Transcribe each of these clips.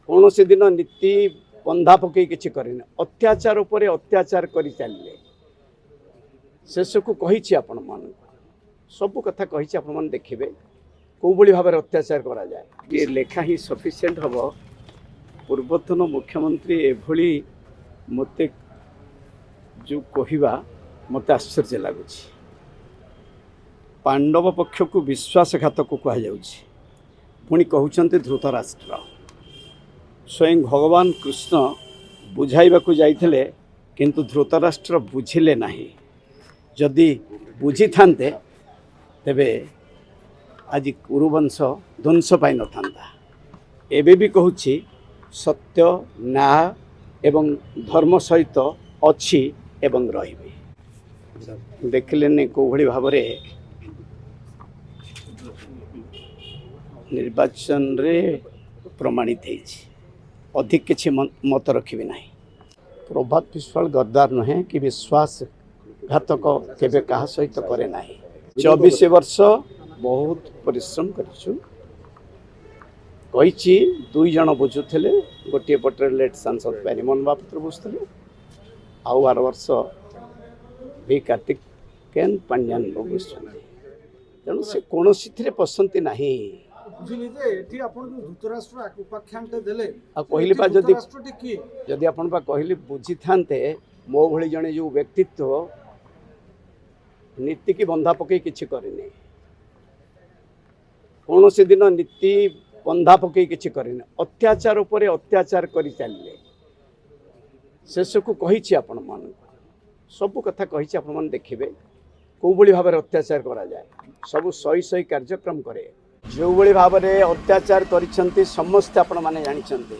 कौन से दिन नीति बंधा पकई किसी करेनि अत्याचार उपरे अत्याचार कर चलिए शेष को कही आपण मान सब कथा कही आपण मान देखिए कौ भाई भाव अत्याचार करा जाए ये लेखा ही सफिशिएंट हम पूर्वतन मुख्यमंत्री एभली मते जो कहवा मत आश्चर्य लगुच पांडव पक्ष को विश्वासघातक पुणी कहते धृतराष्ट्र स्वयं भगवान कृष्ण बुझाइबा को जाइथिले किंतु धृतराष्ट्र बुझिले नहीं जदि बुझी थांते तेबे आज कुरुवंश ध्वंस पाई न था एबे भी कहूँ सत्य न्याय एवं धर्म सहित अच्छी एवं रही देखिले कौ भाई भाव निर्वाचन रे प्रमाणित अधिक किसी मत रखी ना प्रभात विश्वाल गद्दार नुहे कि विश्वासघातक केबे कहा सहित करे ना 24 वर्ष बहुत परिश्रम करी दुई जन बुझुले गोटे पटे लेट सांसद प्यारीमोहन महापात्र बुझुले आउ 12 वर्ष भी कार्तिकेयन पांड्यान बुझ तेणु से कौन पसंद ना कहली जदि आपण कहली बुझी थांते मो भली जने जो व्यक्तित्व नीति की बंधा पकई किछि करेनि कौन से दिन नीति बंधा पकई किछि करेनि अत्याचार उपरे अत्याचार कर चलिए शेष को कही आपण मान सब कथा कही आपण मान देखिए कौ भाई भाव अत्याचार करा जाए सब सही सही कार्यक्रम करे जो भाई भाव अत्याचार करिसेंती समस्त आपण माने जानिछंती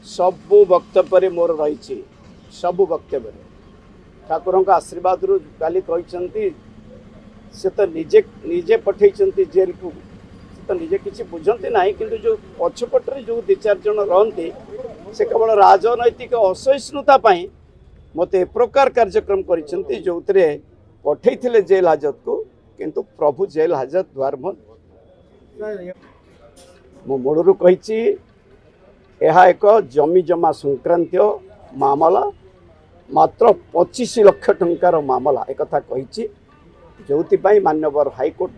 सबु वक्तव्य मोर रही सबु वक्तव्य ठाकुर का आशीर्वाद रु काली कहिसेंती से तो निजे निजे पठेइसेंती जेल को से तो निजे किसी बुझंती नाही किंतु जो पछपटरे जो 2-4 जन रहंती से केवल राजनैतिक असहिष्णुता पाई मते प्रकार कार्यक्रम करिसेंती जोतरे पठेइथिले जेल हाजत को किंतु प्रभु जेल हाजत द्वार मो मूलरू कही एक जमी जमा संक्रांत मामला मात्र 25 लाख टंकार मामला एक कही जो मान्यवर हाईकोर्ट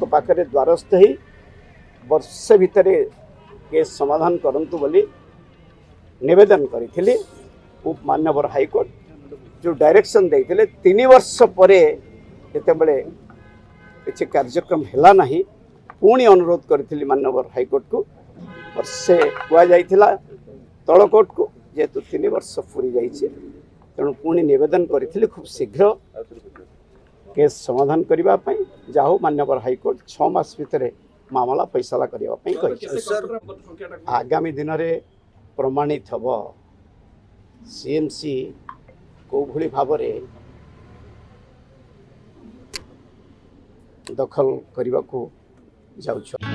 पाखे द्वारस्थ ही वर्षे भितर केस समाधान करंतु बोली निवेदन करी मान्यवर हाईकोर्ट जो डायरेक्शन देते 3 वर्ष पर जितेबले किसी कार्यक्रम है ना पुणी अनुरोध करी मान्यवर हाईकोर्ट को वर्षे कहुला तल कोर्ट को जेहेतु 3 वर्ष पूरी जाइए तेणु पुणी निवेदन करी खूब शीघ्र केस समाधान करने जाओ मान्यवर हाईकोर्ट 6 मास भितर मामला फैसला करने आगामी दिन में प्रमाणित हम सीएमसी कौ भली भाव दखल करने को जाऊँ।